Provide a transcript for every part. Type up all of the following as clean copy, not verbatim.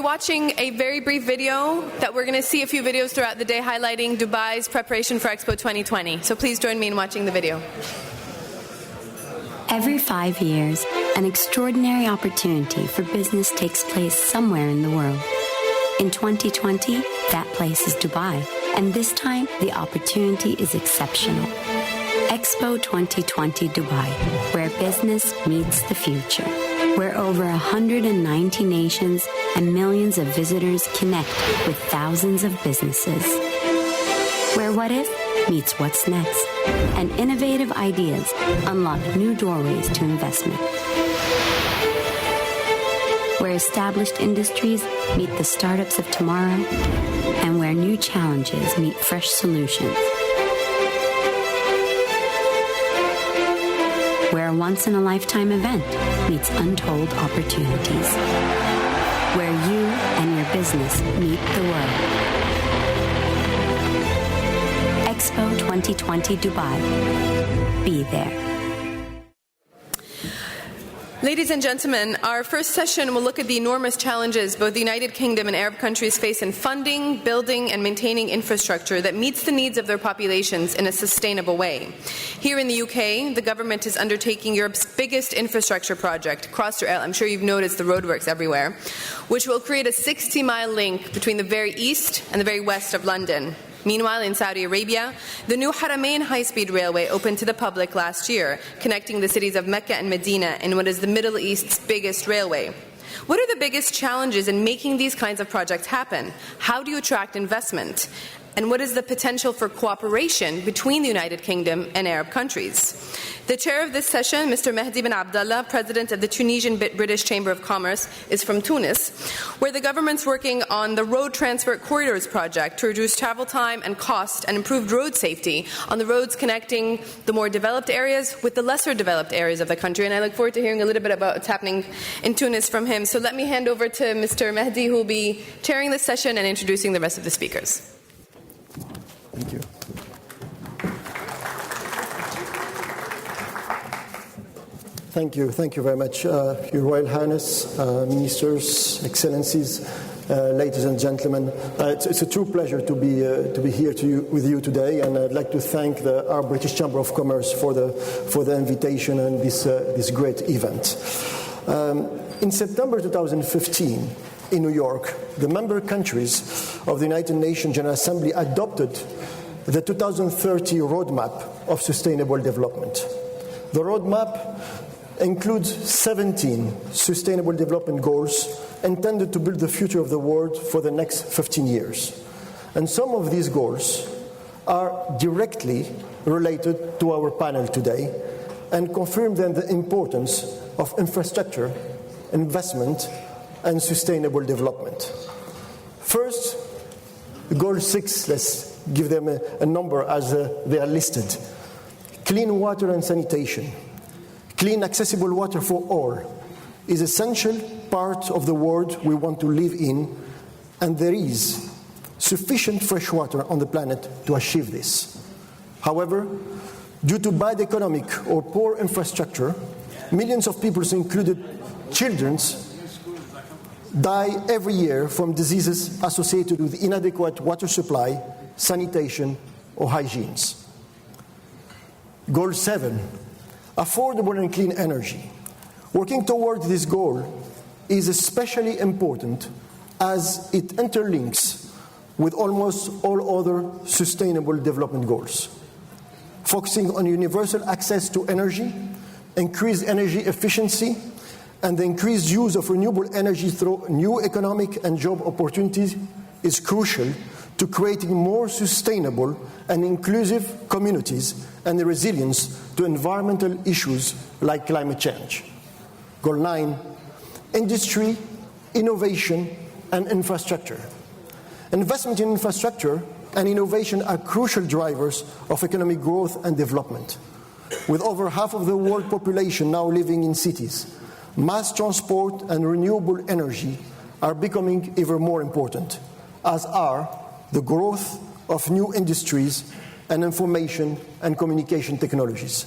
watching a very brief video that we're going to see a few videos throughout the day highlighting Dubai's preparation for Expo 2020. So please join me in watching the video. Every 5 years, an extraordinary opportunity for business takes place somewhere in the world. In 2020, that place is Dubai, and this time the opportunity is exceptional. Expo 2020 Dubai, where business meets the future, where over 190 nations and millions of visitors connect with thousands of businesses. Where what if meets what's next, and innovative ideas unlock new doorways to investment. Where established industries meet the startups of tomorrow, and where new challenges meet fresh solutions. Where a once-in-a-lifetime event meets untold opportunities. Where you and your business meet the world. Expo 2020 Dubai. Be there. Ladies and gentlemen, our first session will look at the enormous challenges both the United Kingdom and Arab countries face in funding, building, and maintaining infrastructure that meets the needs of their populations in a sustainable way. Here in the UK, the government is undertaking Europe's biggest infrastructure project, Cross-Rail. I'm sure you've noticed the roadworks everywhere, which will create a 60-mile link between the very east and the very west of London. Meanwhile, in Saudi Arabia, the new Haramain high-speed railway opened to the public last year, connecting the cities of Mecca and Medina in what is the Middle East's biggest railway. What are the biggest challenges in making these kinds of projects happen? How do you attract investment? And what is the potential for cooperation between the United Kingdom and Arab countries? The chair of this session, Mr. Mehdi bin Abdallah, president of the Tunisian British Chamber of Commerce, is from Tunis, where the government's working on the Road Transport Corridors project to reduce travel time and cost and improve road safety on the roads connecting the more developed areas with the lesser developed areas of the country. And I look forward to hearing a little bit about what's happening in Tunis from him. So let me hand over to Mr. Mehdi, who will be chairing this session and introducing the rest of the speakers. Thank you. Thank you very much, Your Royal Highness, Ministers, Excellencies, ladies and gentlemen. It's a true pleasure to be here with you today, and I'd like to thank our British Chamber of Commerce for the invitation and this great event. In September 2015, in New York, the member countries of the United Nations General Assembly adopted the 2030 Roadmap of Sustainable Development. The roadmap includes 17 Sustainable Development Goals intended to build the future of the world for the next 15 years. And some of these goals are directly related to our panel today and confirm then the importance of infrastructure, investment, and sustainable development. First, Goal 6, let's give them a number as they are listed. Clean water and sanitation. Clean, accessible water for all is essential part of the world we want to live in, and there is sufficient fresh water on the planet to achieve this. However, due to bad economic or poor infrastructure, millions of people, including children, die every year from diseases associated with inadequate water supply, sanitation, or hygiene. Goal 7, affordable and clean energy. Working toward this goal is especially important as it interlinks with almost all other sustainable development goals. Focusing on universal access to energy, increased energy efficiency, and the increased use of renewable energy through new economic and job opportunities is crucial to creating more sustainable and inclusive communities and the resilience to environmental issues like climate change. Goal 9, industry, innovation, and infrastructure. Investment in infrastructure and innovation are crucial drivers of economic growth and development. With over half of the world population now living in cities, mass transport and renewable energy are becoming ever more important, as are the growth of new industries and information and communication technologies.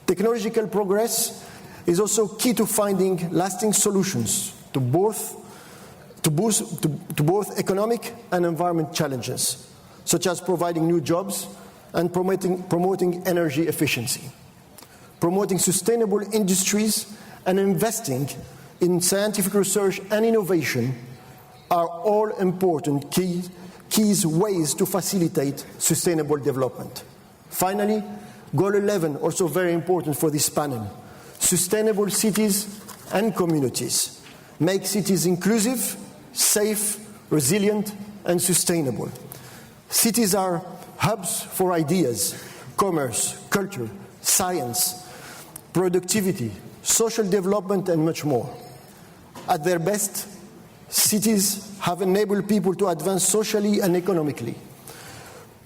Technological progress is also key to finding lasting solutions to both to both economic and environment challenges, such as providing new jobs and promoting energy efficiency, promoting sustainable industries and investing in scientific research and innovation are all important ways to facilitate sustainable development. Finally, Goal 11, also very important for this panel, sustainable cities and communities. Make cities inclusive, safe, resilient, and sustainable. Cities are hubs for ideas, commerce, culture, science, productivity, social development, and much more. At their best, cities have enabled people to advance socially and economically.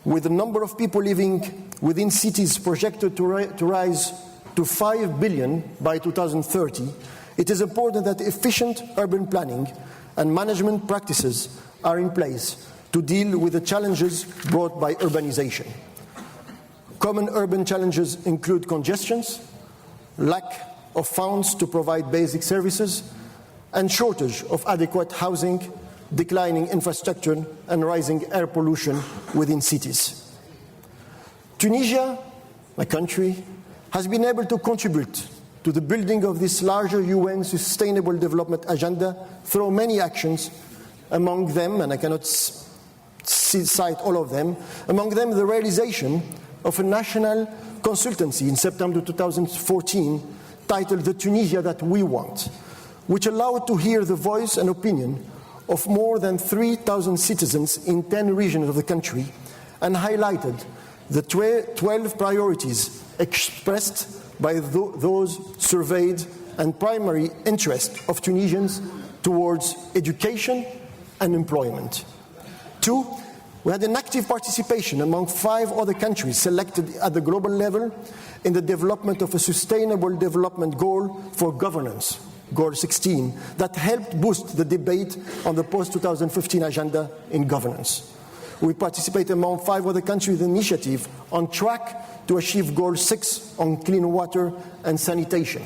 With the number of people living within cities projected to rise to 5 billion by 2030, it is important that efficient urban planning and management practices are in place to deal with the challenges brought by urbanization. Common urban challenges include congestions, lack of funds to provide basic services, and shortage of adequate housing, declining infrastructure, and rising air pollution within cities. Tunisia, my country, has been able to contribute to the building of this larger UN Sustainable Development Agenda through many actions, among them, and I cannot cite all of them, among them the realization of a national consultancy in September 2014 titled The Tunisia That We Want, which allowed to hear the voice and opinion of more than 3,000 citizens in 10 regions of the country and highlighted the 12 priorities expressed by those surveyed and primary interest of Tunisians towards education and employment. 2, we had an active participation among 5 other countries selected at the global level in the development of a sustainable development goal for governance, Goal 16, that helped boost the debate on the post-2015 agenda in governance. We participate among 5 other countries in the initiative on track to achieve Goal 6 on clean water and sanitation.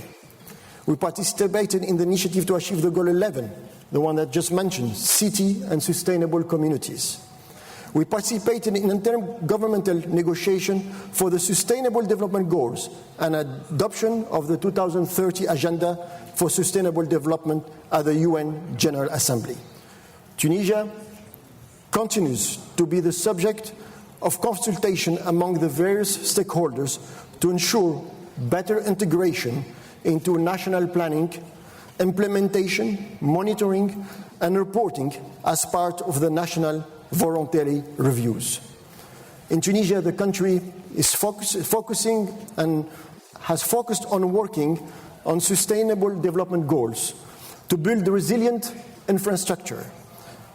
We participated in the initiative to achieve the Goal 11, the one that just mentioned, city and sustainable communities. We participated in intergovernmental negotiation for the Sustainable Development Goals and adoption of the 2030 Agenda for Sustainable Development at the UN General Assembly. Tunisia continues to be the subject of consultation among the various stakeholders to ensure better integration into national planning, implementation, monitoring, and reporting as part of the national voluntary reviews. In Tunisia, the country is focusing and has focused on working on sustainable development goals to build resilient infrastructure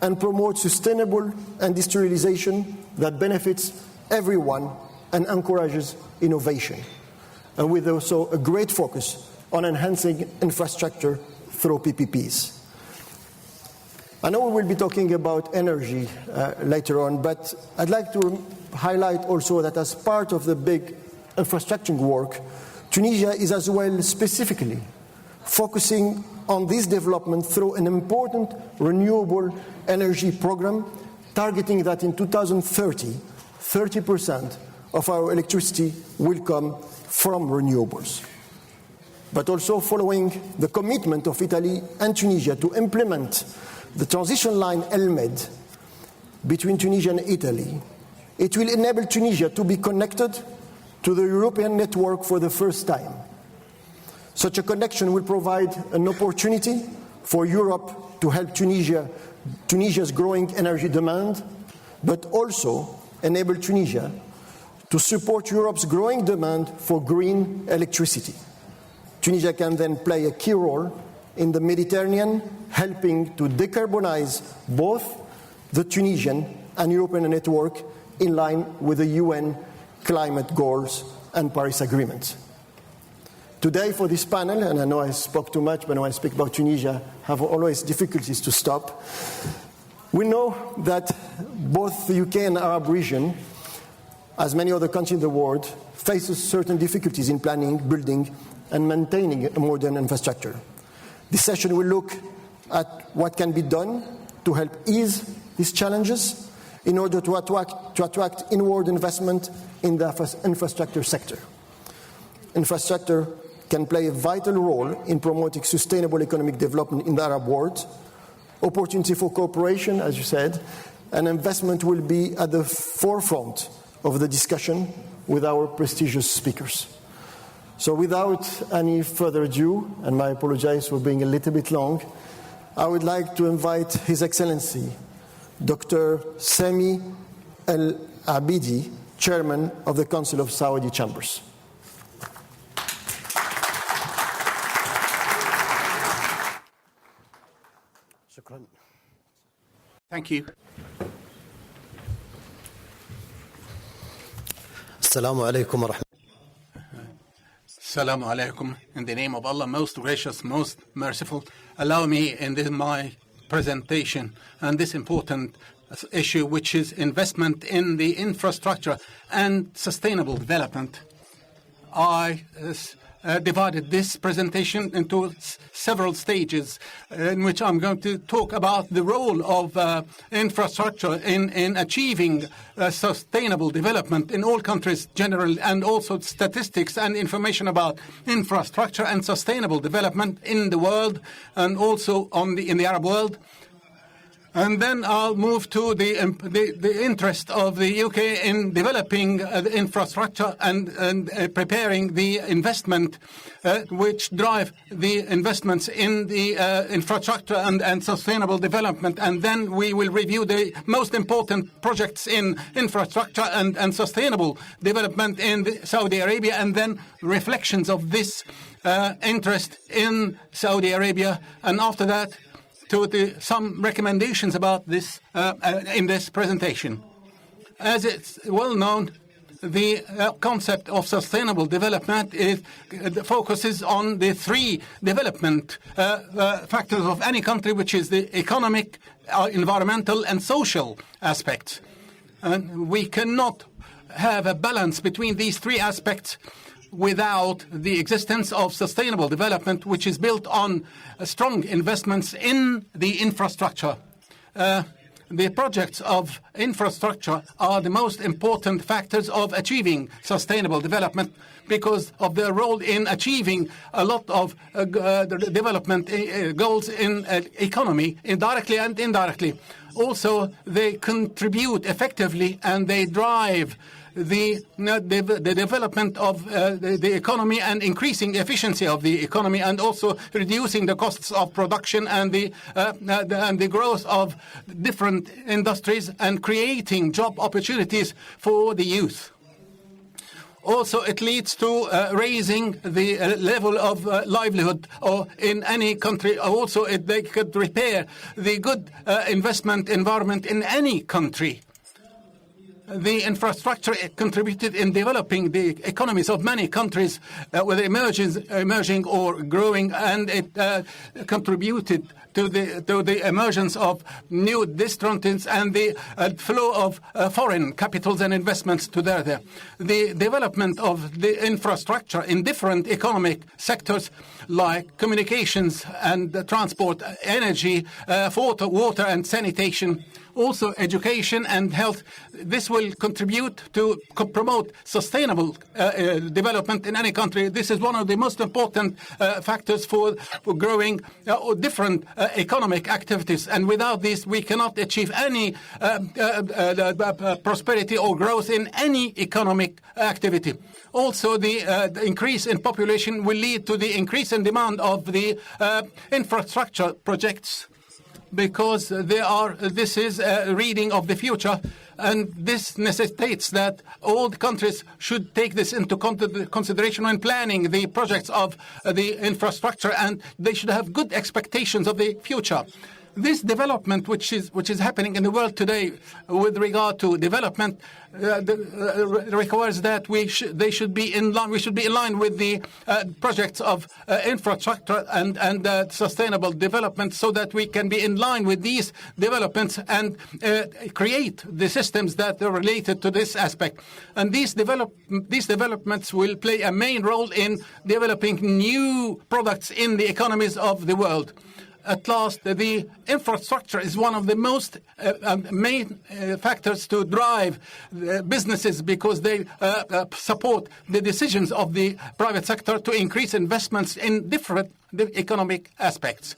and promote sustainable industrialization that benefits everyone and encourages innovation, and with also a great focus on enhancing infrastructure through PPPs. I know we will be talking about energy later on, but I'd like to highlight also that as part of the big infrastructure work, Tunisia is as well specifically focusing on this development through an important renewable energy program targeting that in 2030, 30% of our electricity will come from renewables. But also following the commitment of Italy and Tunisia to implement the transition line ELMED between Tunisia and Italy, it will enable Tunisia to be connected to the European network for the first time. Such a connection will provide an opportunity for Europe to help Tunisia's growing energy demand, but also enable Tunisia to support Europe's growing demand for green electricity. Tunisia can then play a key role in the Mediterranean, helping to decarbonize both the Tunisian and European network in line with the UN climate goals and Paris Agreement. Today for this panel, and I know I spoke too much, but when I speak about Tunisia, I have always difficulties to stop. We know that both the UK and the Arab region, as many other countries in the world, faces certain difficulties in planning, building, and maintaining a modern infrastructure. This session will look at what can be done to help ease these challenges in order to attract inward investment in the infrastructure sector. Infrastructure can play a vital role in promoting sustainable economic development in the Arab world. Opportunity for cooperation, as you said, and investment will be at the forefront of the discussion with our prestigious speakers. So without any further ado, and I apologize for being a little bit long, I would like to invite His Excellency, Dr. Sami Alabidi, Chairman of the Council of Saudi Chambers. Thank you. Assalamu alaikum wa rahmatullahi. Assalamu alaikum. In the name of Allah, most gracious, most merciful, allow me in my presentation and this important issue, which is investment in the infrastructure and sustainable development. I divided this presentation into several stages in which I'm going to talk about the role of infrastructure in achieving sustainable development in all countries generally, and also statistics and information about infrastructure and sustainable development in the world and also in the Arab world. And then I'll move to the interest of the UK in developing the infrastructure and preparing the investment which drive the investments in the infrastructure and sustainable development. And then we will review the most important projects in infrastructure and sustainable development in Saudi Arabia, and then reflections of this interest in Saudi Arabia. And after that, to some recommendations about this in this presentation. As it's well known, the concept of sustainable development focuses on the three development factors of any country, which is the economic, environmental, and social aspects. And we cannot have a balance between these three aspects without the existence of sustainable development, which is built on strong investments in the infrastructure. The projects of infrastructure are the most important factors of achieving sustainable development because of their role in achieving a lot of development goals in economy, directly and indirectly. Also, they contribute effectively and they drive the development of the economy and increasing efficiency of the economy, and also reducing the costs of production and the growth of different industries and creating job opportunities for the youth. Also, it leads to raising the level of livelihood in any country. Also, they could repair the good investment environment in any country. The infrastructure contributed in developing the economies of many countries, whether emerging or growing, and it contributed to the emergence of new districts and the flow of foreign capitals and investments to there. The development of the infrastructure in different economic sectors like communications and transport, energy, water and sanitation, also education and health. This will contribute to promote sustainable development in any country. This is one of the most important factors for growing different economic activities. And without this, we cannot achieve any prosperity or growth in any economic activity. Also, the increase in population will lead to the increase in demand of the infrastructure projects, because this is a reading of the future, and this necessitates that all the countries should take this into consideration when planning the projects of the infrastructure, and they should have good expectations of the future. This development, which is happening in the world today with regard to development, requires that they should be in line. We should be in line with the projects of infrastructure and sustainable development, so that we can be in line with these developments and create the systems that are related to this aspect. And these developments will play a main role in developing new products in the economies of the world. at last, the infrastructure is one of the most main factors to drive businesses, because they support the decisions of the private sector to increase investments in different economic aspects.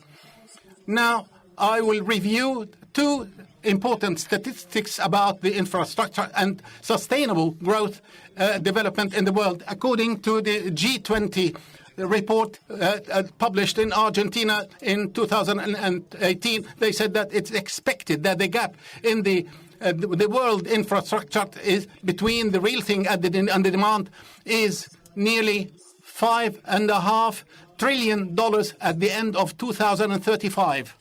Now, I will review two important statistics about the infrastructure and sustainable growth development in the world. According to the G20 report published in Argentina in 2018, they said that it's expected that the gap in the world infrastructure is between the real thing and the demand is nearly $5.5 trillion at the end of 2035.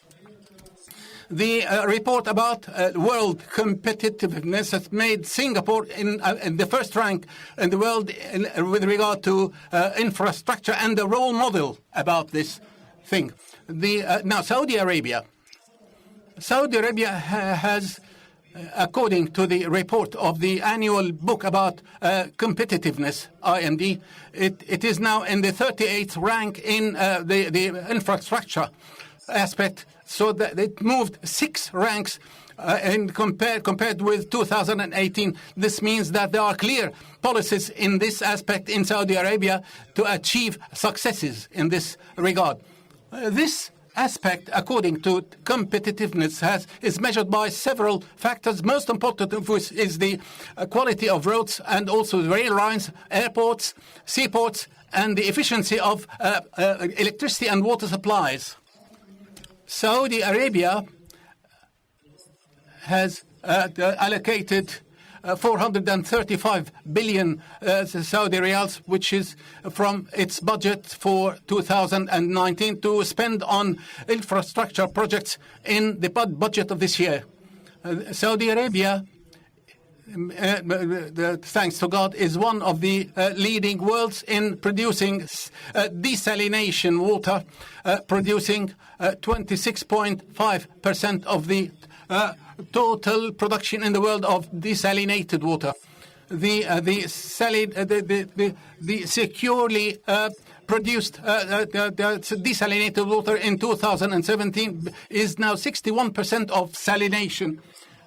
The report about world competitiveness has made Singapore in the first rank in the world with regard to infrastructure and the role model about this thing. Now, Saudi Arabia has, according to the report of the annual book about competitiveness, IMD, it is now in the 38th rank in the infrastructure aspect, so that it moved 6 ranks compared with 2018. This means that there are clear policies in this aspect in Saudi Arabia to achieve successes in this regard. This aspect, according to competitiveness, is measured by several factors, most important of which is the quality of roads and also the rail lines, airports, seaports, and the efficiency of electricity and water supplies. Saudi Arabia has allocated 435 billion Saudi riyals, which is from its budget for 2019, to spend on infrastructure projects in the budget of this year. Saudi Arabia, thanks to God, is one of the leading worlds in producing desalination water, producing 26.5% of the total production in the world of desalinated water. The securely produced desalinated water in 2017 is now 61% of salination.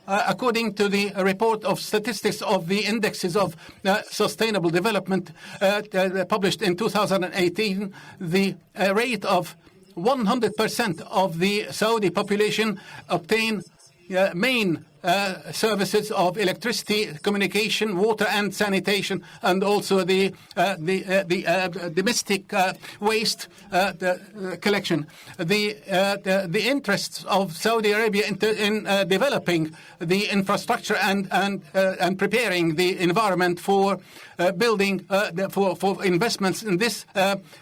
According to the report of statistics of the indexes of sustainable development published in 2018, the rate of 100% of the Saudi population obtain main services of electricity, communication, water and sanitation, and also the domestic waste collection. The interests of Saudi Arabia in developing the infrastructure and preparing the environment for building for investments in this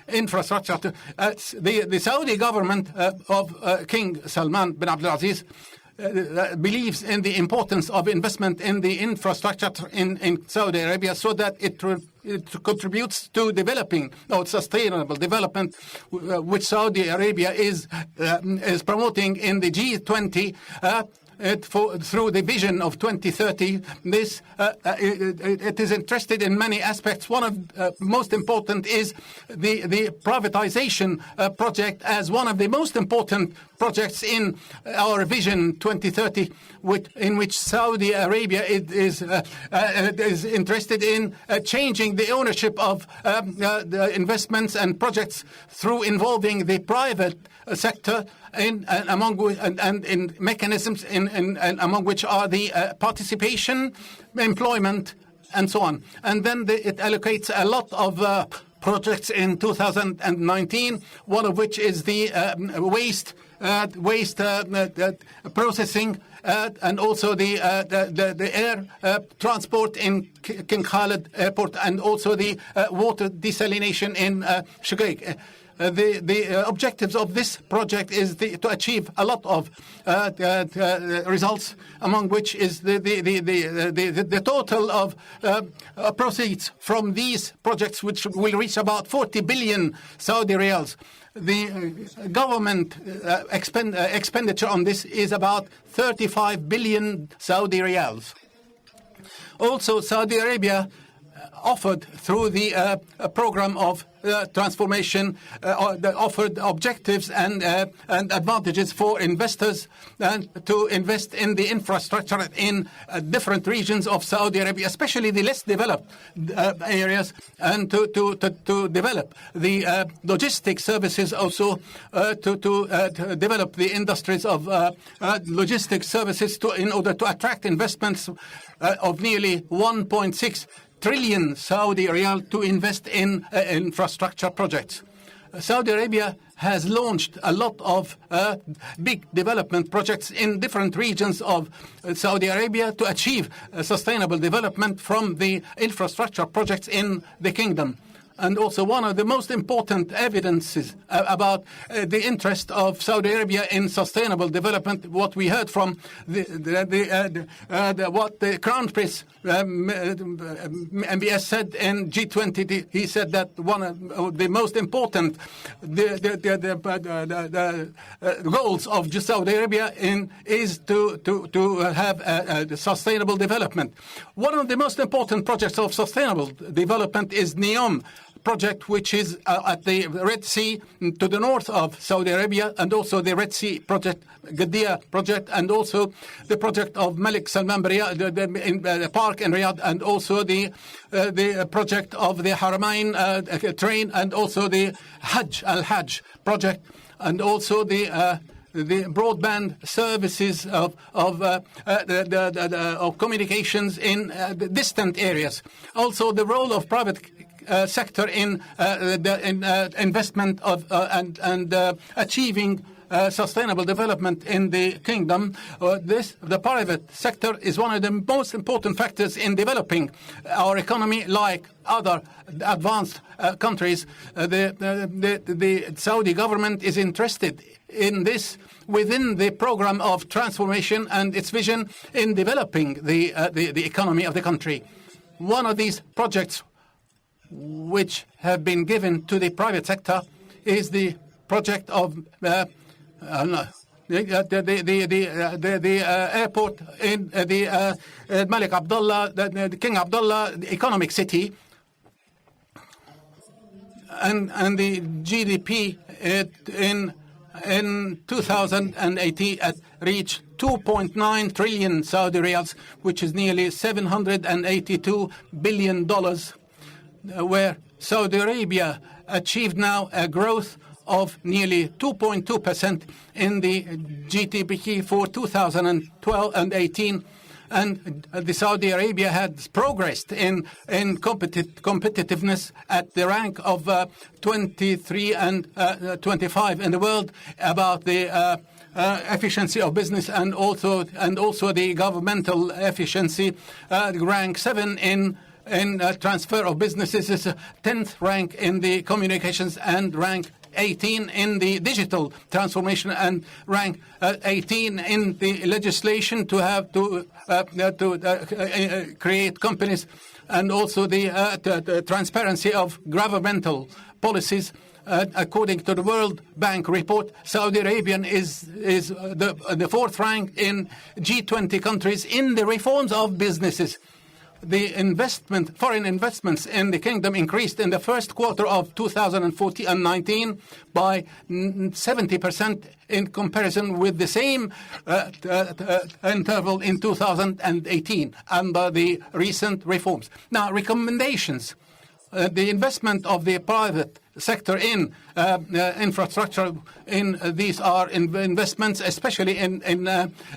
infrastructure. The Saudi government of King Salman bin Abdulaziz believes in the importance of investment in the infrastructure in Saudi Arabia, so that it contributes to developing sustainable development, which Saudi Arabia is promoting in the G20 through the vision of 2030. This it is interested in many aspects. One of most important is the privatization project as one of the most important projects in our vision 2030, in which Saudi Arabia is interested in changing the ownership of the investments and projects through involving the private sector in mechanisms among which are the participation, employment, and so on. And then it allocates a lot of projects in 2019, one of which is the waste processing, and also the air transport in King Khalid Airport, and also the water desalination in Shuqaiq. The objectives of this project is to achieve a lot of results, among which is the total of proceeds from these projects, which will reach about 40 billion Saudi riyals. The government expenditure on this is about 35 billion Saudi riyals. Also, Saudi Arabia offered through the program of transformation, that offered objectives and advantages for investors and to invest in the infrastructure in different regions of Saudi Arabia, especially the less developed areas, and to develop the logistics services, also to develop the industries of logistics services in order to attract investments of nearly 1.6 trillion Saudi riyal to invest in infrastructure projects. Saudi Arabia has launched a lot of big development projects in different regions of Saudi Arabia to achieve sustainable development from the infrastructure projects in the kingdom. And also one of the most important evidences about the interest of Saudi Arabia in sustainable development, what we heard from what the Crown Prince MBS said in G20. He said that one of the most important goals of Saudi Arabia is to have sustainable development. One of the most important projects of sustainable development is NEOM project, which is at the Red Sea to the north of Saudi Arabia, and also the Red Sea project, Qadiyah project, and also the project of Malik Salman the park in Riyadh, and also the project of the Haramain train, and also the Al-Hajj project, and also the broadband services of communications in distant areas. Also, the role of private sector in investment of and achieving sustainable development in the kingdom. The private sector is one of the most important factors in developing our economy, like other advanced countries. The Saudi government is interested in this within the program of transformation and its vision in developing the economy of the country. One of these projects which have been given to the private sector is the project of the airport in the Malik Abdallah, the King Abdallah, the economic city, and the GDP in 2018 reached 2.9 trillion Saudi riyals, which is nearly $782 billion, where Saudi Arabia achieved now a growth of nearly 2.2% in the GDP for 2012 and 18. And the Saudi Arabia has progressed in competitiveness at the rank of 23 and 25 in the world about the efficiency of business, and also the governmental efficiency. Rank 7 in transfer of businesses, is 10th rank in the communications, and rank 18 in the digital transformation, and rank 18 in the legislation to have to create companies, and also the transparency of governmental policies. According to the World Bank report, Saudi Arabia is the 4th rank in G20 countries in the reforms of businesses. The foreign investments in the kingdom increased in the first quarter of 2014 and 19 by 70% in comparison with the same interval in 2018 under the recent reforms. Now, recommendations. The investment of the private sector in infrastructure, these are investments especially in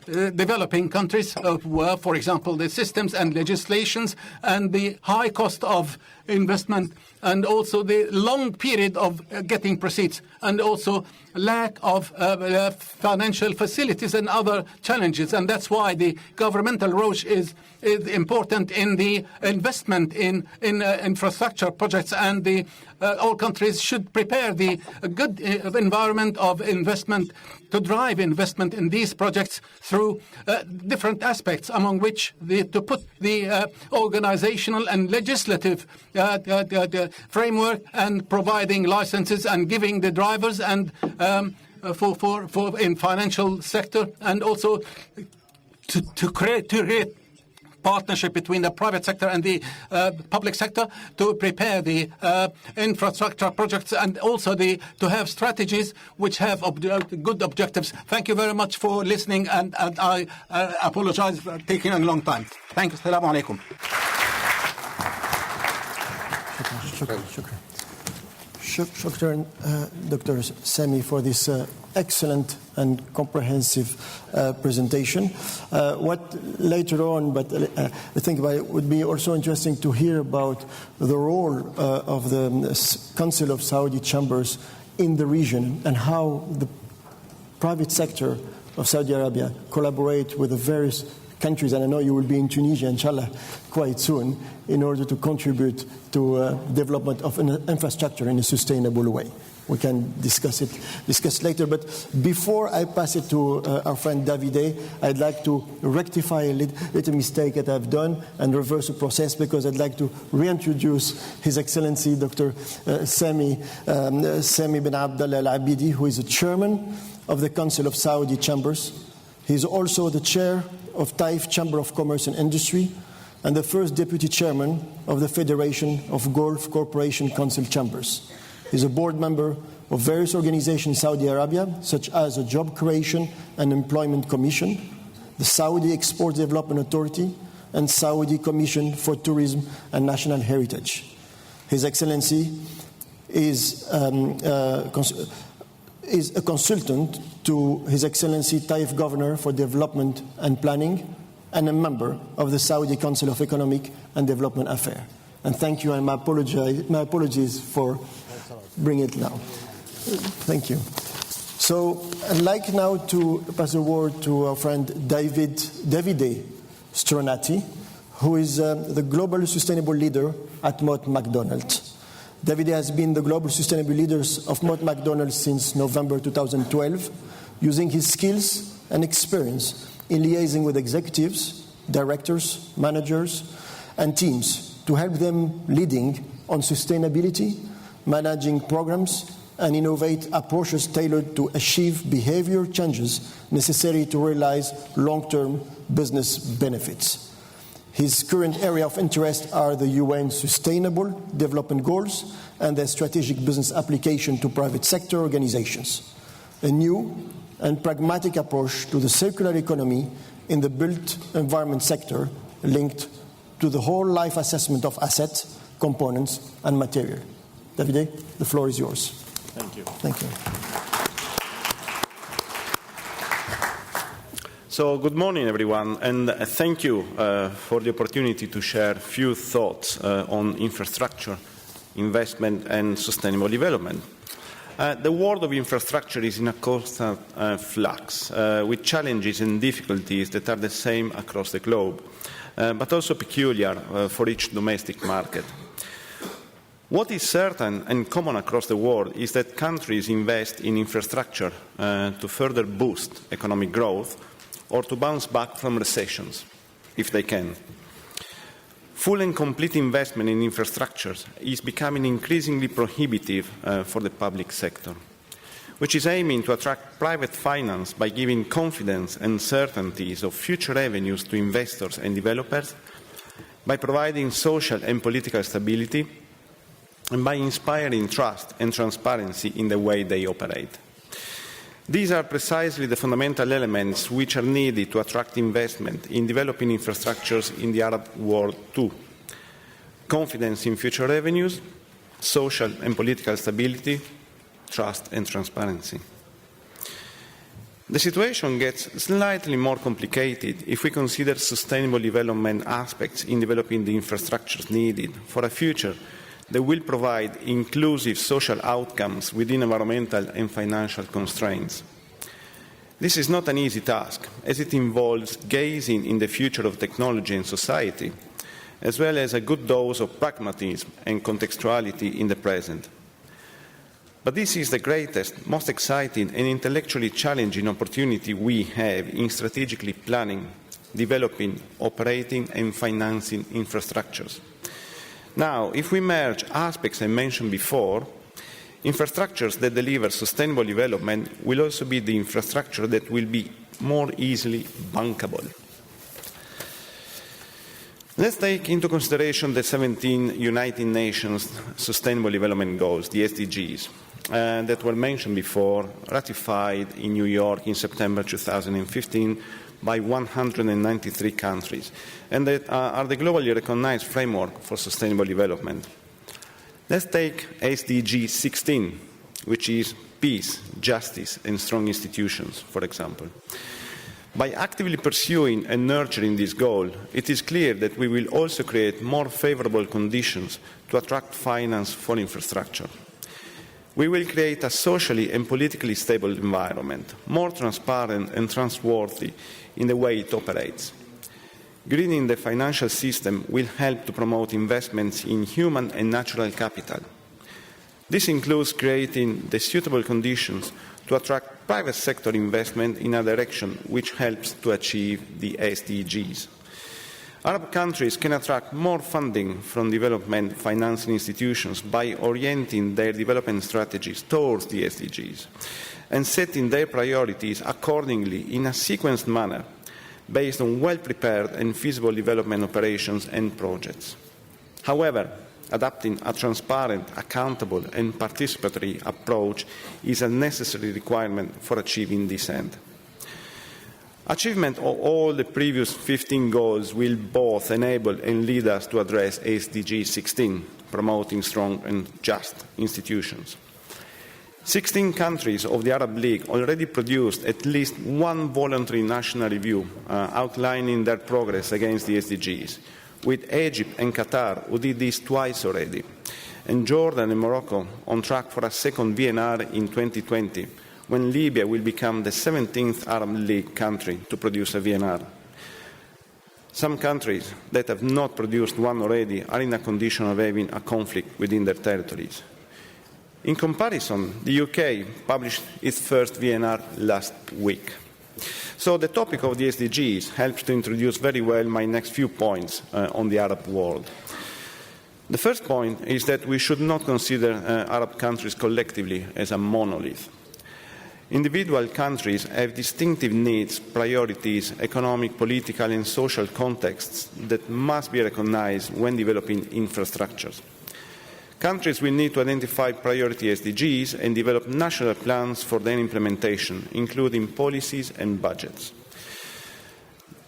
developing countries, for example, the systems and legislations, and the high cost of investment, and also the long period of getting proceeds, and also lack of financial facilities and other challenges. And that's why the governmental role is important in the investment in infrastructure projects, and all countries should prepare the good environment of investment to drive investment in these projects through different aspects, among which to put the organizational and legislative framework, and providing licenses and giving the drivers, and for in financial sector, and also to create partnership between the private sector and the public sector to prepare the infrastructure projects and also to have strategies which have good objectives. Thank you very much for listening, and I apologize for taking a long time. Thank you. Assalamu alaikum. Shukran, Dr. Sami, for this excellent and comprehensive presentation. What later on, but I think it would be also interesting to hear about the role of the Council of Saudi Chambers in the region and how the private sector of Saudi Arabia collaborate with the various countries, and I know you will be in Tunisia, inshallah, quite soon, in order to contribute to development of an infrastructure in a sustainable way. We can discuss later, but before I pass it to our friend Davide, I'd like to rectify a little mistake that I've done and reverse the process, because I'd like to reintroduce His Excellency Dr. Sami bin Abdallah Alabidi, who is the chairman of the Council of Saudi Chambers. He's also the chair of Taif Chamber of Commerce and Industry and the first deputy chairman of the Federation of Gulf Corporation Council Chambers. He's a board member of various organizations in Saudi Arabia, such as the Job Creation and Employment Commission, the Saudi Export Development Authority, and Saudi Commission for Tourism and National Heritage. His Excellency is a consultant to His Excellency Taif Governor for Development and Planning and a member of the Saudi Council of Economic and Development Affairs. And thank you, and my apologies for bringing it now. Thank you. So I'd like now to pass the word to our friend Davide Stronati, who is the Global Sustainable Leader at Mott Macdonald. Davide has been the Global Sustainable Leader of Mott Macdonald since November 2012, using his skills and experience in liaising with executives, directors, managers, and teams to help them leading on sustainability, managing programs, and innovate approaches tailored to achieve behavior changes necessary to realize long-term business benefits. His current area of interest are the UN Sustainable Development Goals and their strategic business application to private sector organizations, a new and pragmatic approach to the circular economy in the built environment sector linked to the whole life assessment of assets, components, and material. Davide, the floor is yours. Thank you. Thank you. So, good morning, everyone, and thank you for the opportunity to share a few thoughts on infrastructure, investment, and sustainable development. The world of infrastructure is in a constant flux, with challenges and difficulties that are the same across the globe, but also peculiar for each domestic market. What is certain and common across the world is that countries invest in infrastructure to further boost economic growth or to bounce back from recessions, if they can. Full and complete investment in infrastructures is becoming increasingly prohibitive for the public sector, which is aiming to attract private finance by giving confidence and certainties of future revenues to investors and developers, by providing social and political stability, and by inspiring trust and transparency in the way they operate. These are precisely the fundamental elements which are needed to attract investment in developing infrastructures in the Arab world too. Confidence in future revenues, social and political stability, trust and transparency. The situation gets slightly more complicated if we consider sustainable development aspects in developing the infrastructures needed for a future that will provide inclusive social outcomes within environmental and financial constraints. This is not an easy task, as it involves gazing in the future of technology and society, as well as a good dose of pragmatism and contextuality in the present. But this is the greatest, most exciting and intellectually challenging opportunity we have in strategically planning, developing, operating and financing infrastructures. Now, if we merge aspects I mentioned before, infrastructures that deliver sustainable development will also be the infrastructure that will be more easily bankable. Let's take into consideration the 17 United Nations Sustainable Development Goals, the SDGs, that were mentioned before, ratified in New York in September 2015 by 193 countries, and that are the globally recognized framework for sustainable development. Let's take SDG 16, which is peace, justice, and strong institutions, for example. By actively pursuing and nurturing this goal, it is clear that we will also create more favorable conditions to attract finance for infrastructure. We will create a socially and politically stable environment, more transparent and trustworthy in the way it operates. Greening the financial system will help to promote investments in human and natural capital. This includes creating the suitable conditions to attract private sector investment in a direction which helps to achieve the SDGs. Arab countries can attract more funding from development financing institutions by orienting their development strategies towards the SDGs and setting their priorities accordingly in a sequenced manner based on well-prepared and feasible development operations and projects. However, adopting a transparent, accountable and participatory approach is a necessary requirement for achieving this end. Achievement of all the previous 15 goals will both enable and lead us to address SDG 16, promoting strong and just institutions. 16 countries of the Arab League already produced at least one voluntary national review outlining their progress against the SDGs, with Egypt and Qatar, who did this twice already, and Jordan and Morocco on track for a second VNR in 2020, when Libya will become the 17th Arab League country to produce a VNR. Some countries that have not produced one already are in a condition of having a conflict within their territories. In comparison, the UK published its first VNR last week. So the topic of the SDGs helps to introduce very well my next few points on the Arab world. The first point is that we should not consider Arab countries collectively as a monolith. Individual countries have distinctive needs, priorities, economic, political and social contexts that must be recognized when developing infrastructures. Countries will need to identify priority SDGs and develop national plans for their implementation, including policies and budgets.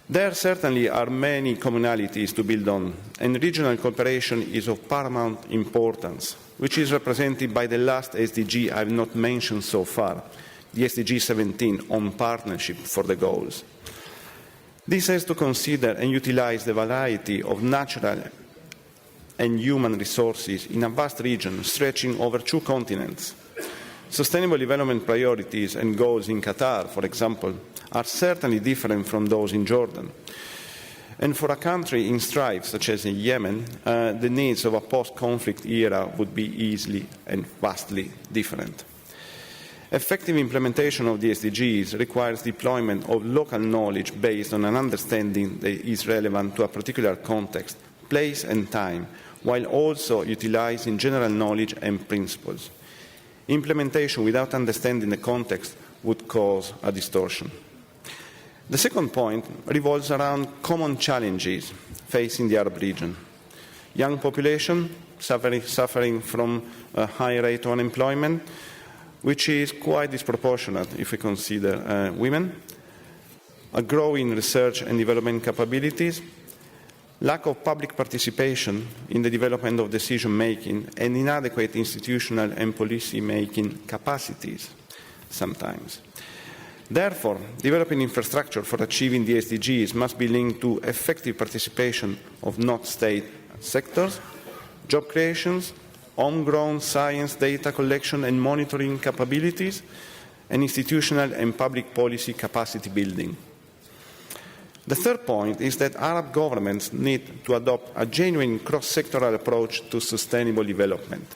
There certainly are many commonalities to build on, and regional cooperation is of paramount importance, which is represented by the last SDG I have not mentioned so far, the SDG 17 on partnership for the goals. This has to consider and utilize the variety of natural and human resources in a vast region stretching over 2 continents. Sustainable development priorities and goals in Qatar, for example, are certainly different from those in Jordan. And for a country in strife, such as in Yemen, the needs of a post-conflict era would be easily and vastly different. Effective implementation of the SDGs requires deployment of local knowledge based on an understanding that is relevant to a particular context, place and time, while also utilizing general knowledge and principles. Implementation without understanding the context would cause a distortion. The second point revolves around common challenges facing the Arab region. Young population suffering from a high rate of unemployment, which is quite disproportionate if we consider women, a growing research and development capabilities, lack of public participation in the development of decision-making, and inadequate institutional and policy-making capacities sometimes. Therefore, developing infrastructure for achieving the SDGs must be linked to effective participation of not-state sectors, job creations, homegrown science data collection and monitoring capabilities, and institutional and public policy capacity building. The third point is that Arab governments need to adopt a genuine cross-sectoral approach to sustainable development.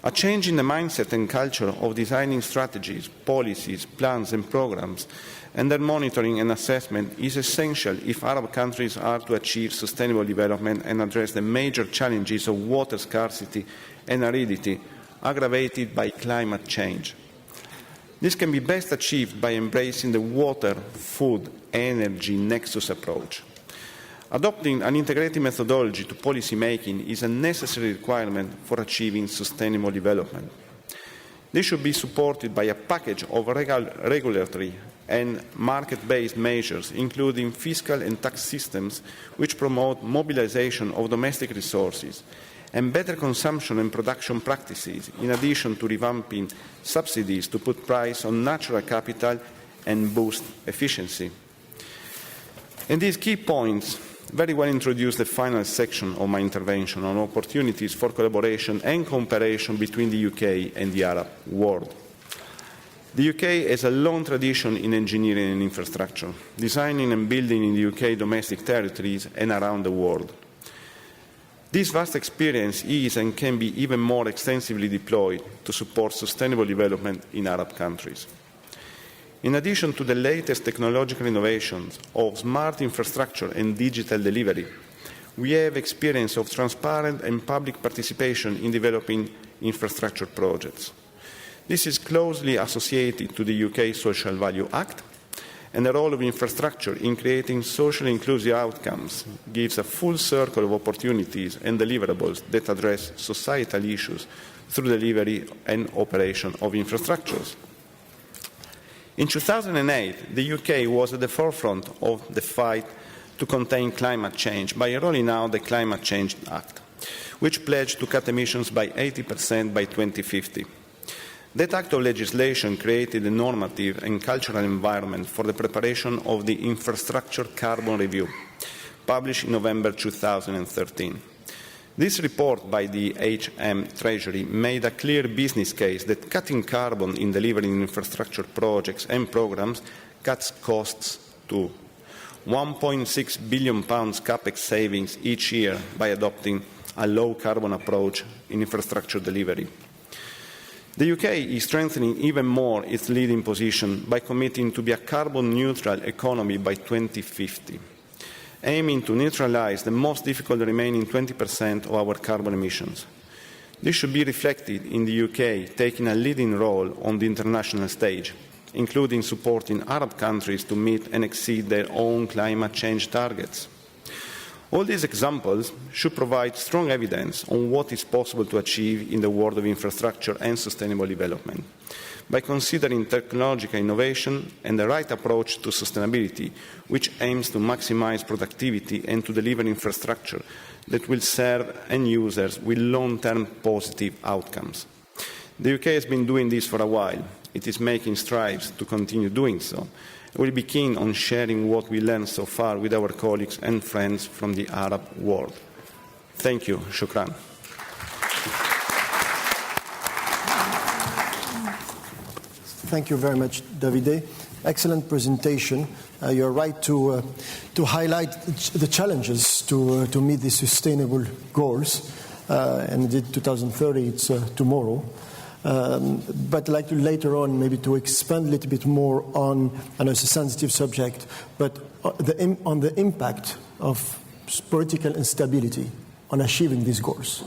A change in the mindset and culture of designing strategies, policies, plans and programs, and their monitoring and assessment is essential if Arab countries are to achieve sustainable development and address the major challenges of water scarcity and aridity aggravated by climate change. This can be best achieved by embracing the water, food, energy nexus approach. Adopting an integrated methodology to policy making is a necessary requirement for achieving sustainable development. This should be supported by a package of regulatory and market-based measures, including fiscal and tax systems which promote mobilization of domestic resources and better consumption and production practices, in addition to revamping subsidies to put price on natural capital and boost efficiency. And these key points very well introduce the final section of my intervention on opportunities for collaboration and cooperation between the UK and the Arab world. The UK has a long tradition in engineering and infrastructure, designing and building in the UK domestic territories and around the world. This vast experience is and can be even more extensively deployed to support sustainable development in Arab countries. In addition to the latest technological innovations of smart infrastructure and digital delivery, we have experience of transparent and public participation in developing infrastructure projects. This is closely associated to the UK Social Value Act, and the role of infrastructure in creating socially inclusive outcomes gives a full circle of opportunities and deliverables that address societal issues through delivery and operation of infrastructures. In 2008, the UK was at the forefront of the fight to contain climate change by rolling out the Climate Change Act, which pledged to cut emissions by 80% by 2050. That act of legislation created a normative and cultural environment for the preparation of the Infrastructure Carbon Review, published in November 2013. This report by the HM Treasury made a clear business case that cutting carbon in delivering infrastructure projects and programs cuts costs to £1.6 billion capex savings each year by adopting a low-carbon approach in infrastructure delivery. The UK is strengthening even more its leading position by committing to be a carbon-neutral economy by 2050. Aiming to neutralise the most difficult remaining 20% of our carbon emissions. This should be reflected in the UK taking a leading role on the international stage, including supporting Arab countries to meet and exceed their own climate change targets. All these examples should provide strong evidence on what is possible to achieve in the world of infrastructure and sustainable development, by considering technological innovation and the right approach to sustainability, which aims to maximise productivity and to deliver infrastructure that will serve end users with long-term positive outcomes. The UK has been doing this for a while. It is making strides to continue doing so. We will be keen on sharing what we learned so far with our colleagues and friends from the Arab world. Thank you. Shukran. Thank you very much, Davide. Excellent presentation. You're right to highlight the challenges to meet the sustainable goals. And indeed, 2030, it's tomorrow. But I'd like to later on maybe to expand a little bit more on, I know it's a sensitive subject, but on the impact of political instability on achieving these goals.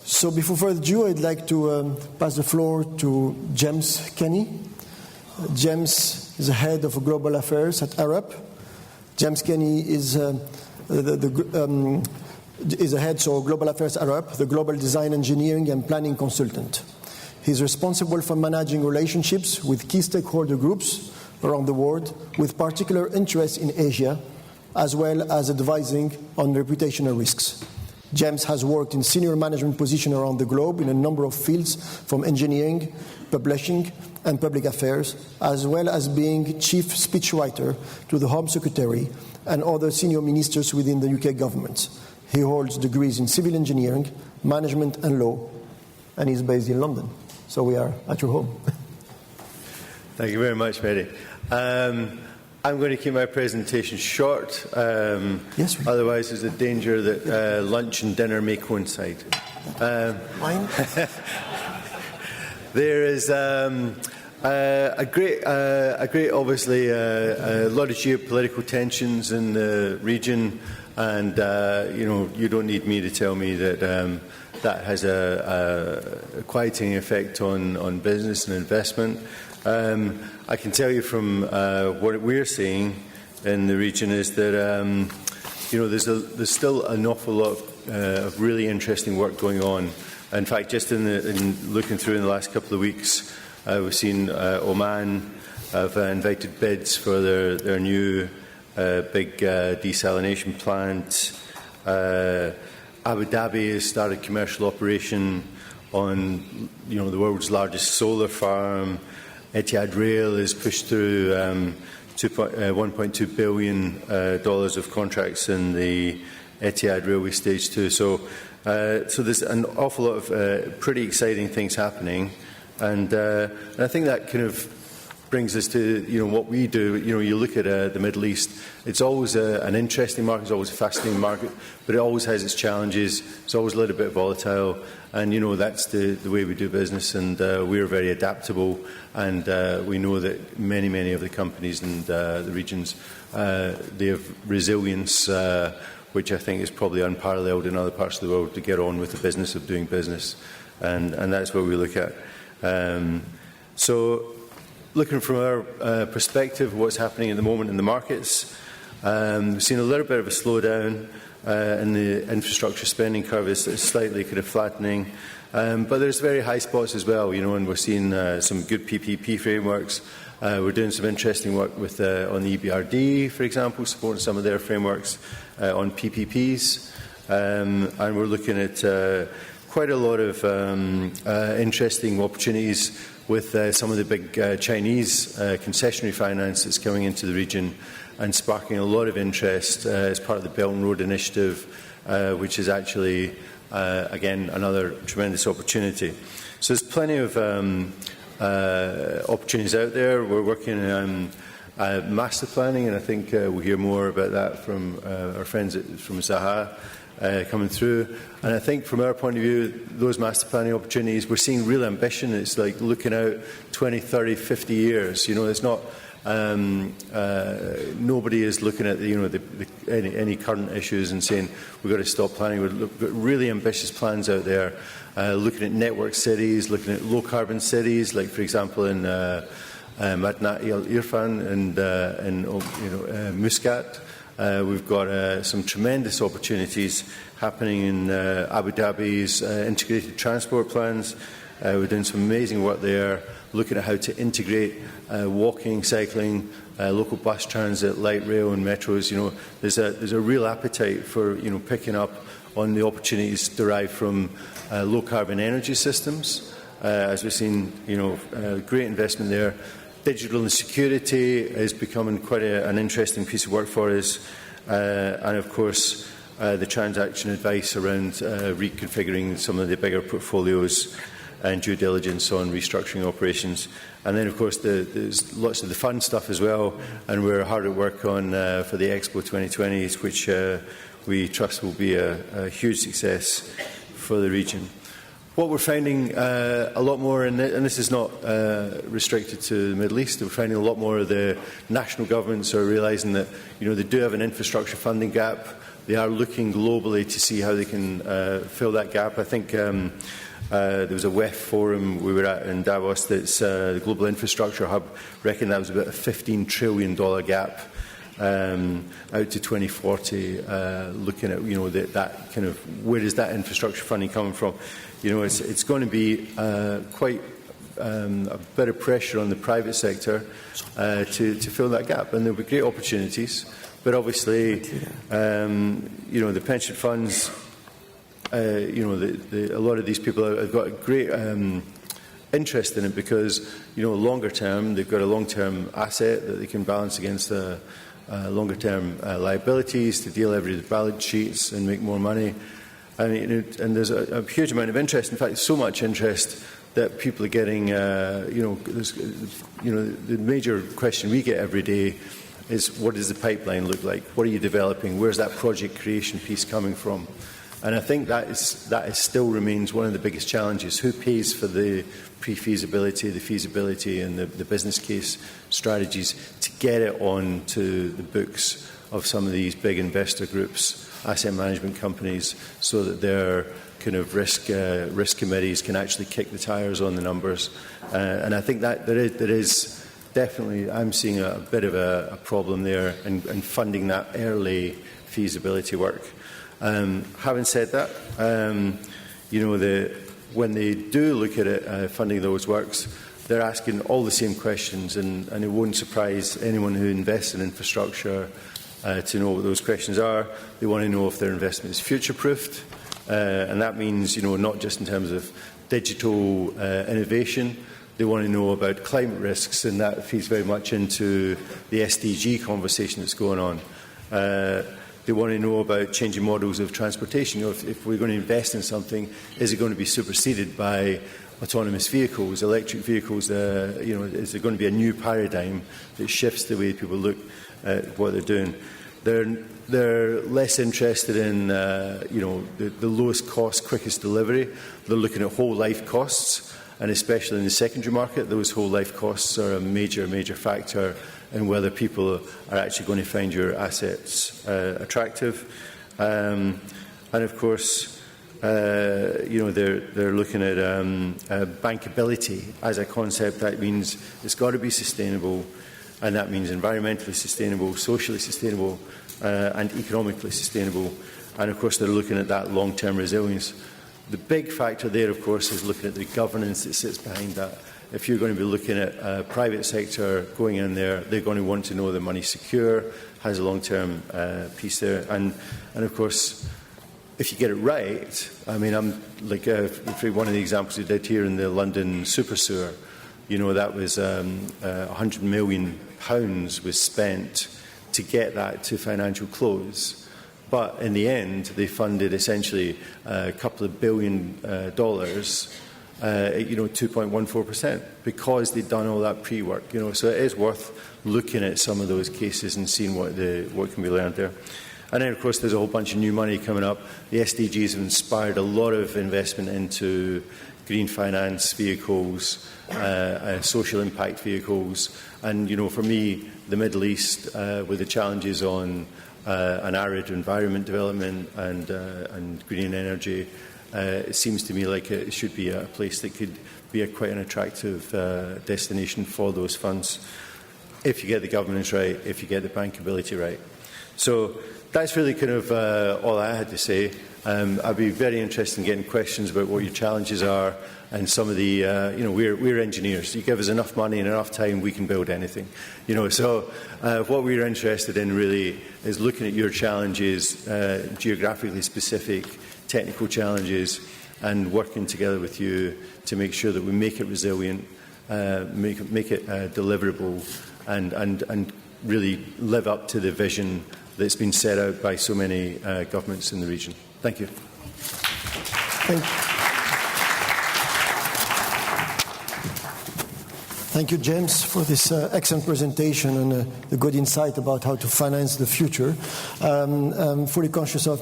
So before further ado, I'd like to pass the floor to James Kenny. James is the head of global affairs at ARUP. James Kenny is the head of global affairs at ARUP, the global design, engineering and planning consultant. He's responsible for managing relationships with key stakeholder groups around the world, with particular interest in Asia, as well as advising on reputational risks. James has worked in senior management positions around the globe in a number of fields, from engineering, publishing, and public affairs, as well as being chief speechwriter to the Home Secretary and other senior ministers within the UK government. He holds degrees in civil engineering, management, and law, and is based in London. So we are at your home. Thank you very much, Mehdi. I'm going to keep my presentation short. Yes. Otherwise, there's a danger that lunch and dinner may coincide. Mine? There is a great, obviously, a lot of geopolitical tensions in the region, and you don't need me to tell me that that has a quieting effect on business and investment. I can tell you from what we're seeing in the region is that there's still an awful lot of really interesting work going on. In fact, just in looking through in the last couple of weeks, we've seen Oman have invited bids for their new big desalination plant. Abu Dhabi has started commercial operation on the world's largest solar farm. Etihad Rail has pushed through $1.2 billion of contracts in the Etihad Railway Stage 2. So there's an awful lot of pretty exciting things happening, and I think that kind of brings us to what we do. You look at the Middle East; it's always an interesting market, it's always a fascinating market, but it always has its challenges. It's always a little bit volatile, and that's the way we do business. And we're very adaptable, and we know that many of the companies and the regions they have resilience, which I think is probably unparalleled in other parts of the world, to get on with the business of doing business, and that's what we look at. So, looking from our perspective, what's happening at the moment in the markets, we've seen a little bit of a slowdown in the infrastructure spending curve. Is slightly kind of flattening, but there's very high spots as well, and we're seeing some good PPP frameworks. We're doing some interesting work with on the EBRD, for example, supporting some of their frameworks on PPPs, and we're looking at quite a lot of interesting opportunities with some of the big Chinese concessionary finance that's coming into the region and sparking a lot of interest as part of the Belt and Road Initiative, which is actually, again, another tremendous opportunity. So there's plenty of opportunities out there. We're working on master planning, and I think we'll hear more about that from our friends from Zaha coming through. And I think from our point of view, those master planning opportunities, we're seeing real ambition. It's like looking out 20, 30, 50 years. It's not, nobody is looking at any current issues and saying we've got to stop planning. We've got really ambitious plans out there, looking at network cities, looking at low carbon cities, like for example in Madinat Irfan and Muscat. We've got some tremendous opportunities happening in Abu Dhabi's integrated transport plans. We're doing some amazing work there, looking at how to integrate walking, cycling, local bus transit, light rail and metros. There's a real appetite for picking up on the opportunities derived from low carbon energy systems. As we've seen, great investment there. Digital and security is becoming quite an interesting piece of work for us, and of course the transaction advice around reconfiguring some of the bigger portfolios and due diligence on restructuring operations. And then of course there's lots of the fun stuff as well, and we're hard at work on for the Expo 2020, which we trust will be a huge success for the region. What we're finding a lot more, and this is not restricted to the Middle East, we're finding a lot more of the national governments are realising that they do have an infrastructure funding gap. They are looking globally to see how they can fill that gap. I think there was a WEF forum we were at in Davos that's the Global Infrastructure Hub reckoned that was about a $15 trillion gap out to 2040, looking at that kind of where is that infrastructure funding coming from. It's going to be quite a bit of pressure on the private sector to fill that gap, and there'll be great opportunities. But obviously, the pension funds, a lot of these people have got a great interest in it because longer term they've got a long-term asset that they can balance against longer-term liabilities to deleverage the balance sheets and make more money. And there's a huge amount of interest. In fact, so much interest that people are getting. The major question we get every day is, what does the pipeline look like? What are you developing? Where's that project creation piece coming from? And I think that still remains one of the biggest challenges. Who pays for the pre-feasibility, the feasibility, and the business case strategies to get it on to the books of some of these big investor groups, asset management companies, so that their kind of risk committees can actually kick the tires on the numbers. And I think that there is definitely, I'm seeing a bit of a problem there in funding that early feasibility work. Having said that, when they do look at it, funding those works, they're asking all the same questions, and it won't surprise anyone who invests in infrastructure to know what those questions are. They want to know if their investment is future-proofed, and that means, not just in terms of digital innovation. They want to know about climate risks, and that feeds very much into the SDG conversation that's going on. They want to know about changing models of transportation. If we're going to invest in something, is it going to be superseded by autonomous vehicles, electric vehicles? Is there going to be a new paradigm that shifts the way people look at what they're doing? They're less interested in the lowest cost, quickest delivery. They're looking at whole life costs, and especially in the secondary market, those whole life costs are a major factor in whether people are actually going to find your assets attractive. And of course, they're looking at bankability as a concept. That means it's got to be sustainable, and that means environmentally sustainable, socially sustainable, and economically sustainable. And of course, they're looking at that long-term resilience. The big factor there, of course, is looking at the governance that sits behind that. If you're going to be looking at private sector going in there, they're going to want to know the money's secure, has a long-term piece there. And of course, if you get it right, I mean, I'm like one of the examples we did here in the London super sewer, that was £100 million was spent to get that to financial close. But in the end, they funded essentially a couple of $1 billion, 2.14%, because they'd done all that pre-work. So it is worth looking at some of those cases and seeing what can be learned there. And then, of course, there's a whole bunch of new money coming up. The SDGs have inspired a lot of investment into green finance vehicles, social impact vehicles. And, for me, the Middle East, with the challenges on an arid environment development and green energy, it seems to me like it should be a place that could be quite an attractive destination for those funds, if you get the governance right, if you get the bankability right. So that's really kind of all I had to say. I'd be very interested in getting questions about what your challenges are, and some of the, we're engineers. You give us enough money and enough time, we can build anything. So what we're interested in really is looking at your challenges, geographically specific, technical challenges, and working together with you to make sure that we make it resilient, make it deliverable, and really live up to the vision that's been set out by so many governments in the region. Thank you. Thank you, James, for this excellent presentation and the good insight about how to finance the future. I'm fully conscious of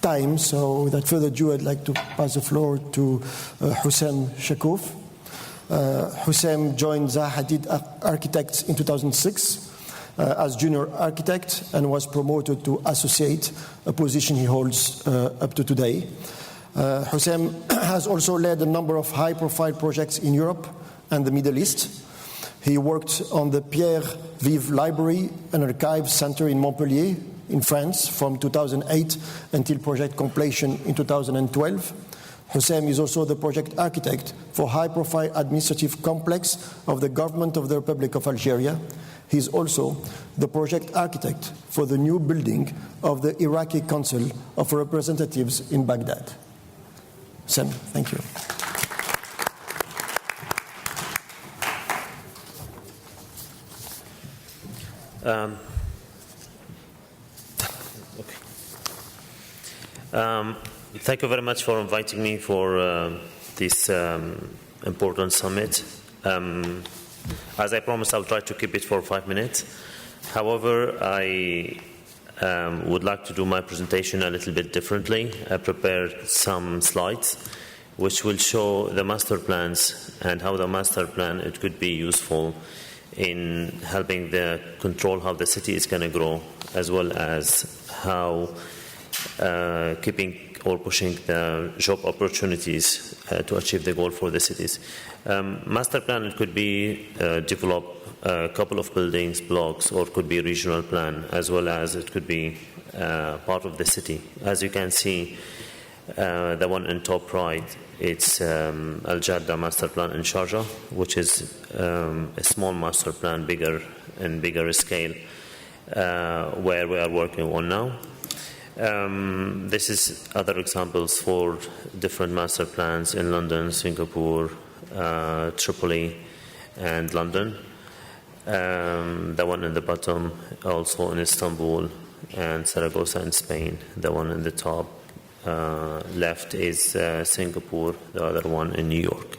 time, so without further ado, I'd like to pass the floor to Hussam Chakouf. Hussam joined Zaha Hadid Architects in 2006 as junior architect and was promoted to associate, a position he holds up to today. Hussam has also led a number of high-profile projects in Europe and the Middle East. He worked on the Pierre Vive Library and Archive Center in Montpellier, in France, from 2008 until project completion in 2012. Hussam is also the project architect for high-profile administrative complex of the government of the Republic of Algeria. He is also the project architect for the new building of the Iraqi Council of Representatives in Baghdad. Sami, thank you. Thank you very much for inviting me for this important summit. As I promised, I'll try to keep it for 5 minutes. However, I would like to do my presentation a little bit differently. I prepared some slides which will show the master plans and how the master plan it could be useful in helping the control how the city is going to grow, as well as how keeping or pushing the job opportunities to achieve the goal for the cities. Master plan it could be developed a couple of buildings, blocks, or could be regional plan, as well as it could be part of the city. As you can see, the one in top right, it's Al Jadda master plan in Sharjah, which is a small master plan, bigger scale, where we are working on now. This is other examples for different master plans in London, Singapore, Tripoli, and London. The one in the bottom also in Istanbul and Zaragoza in Spain. The one in the top left is Singapore, the other one in New York.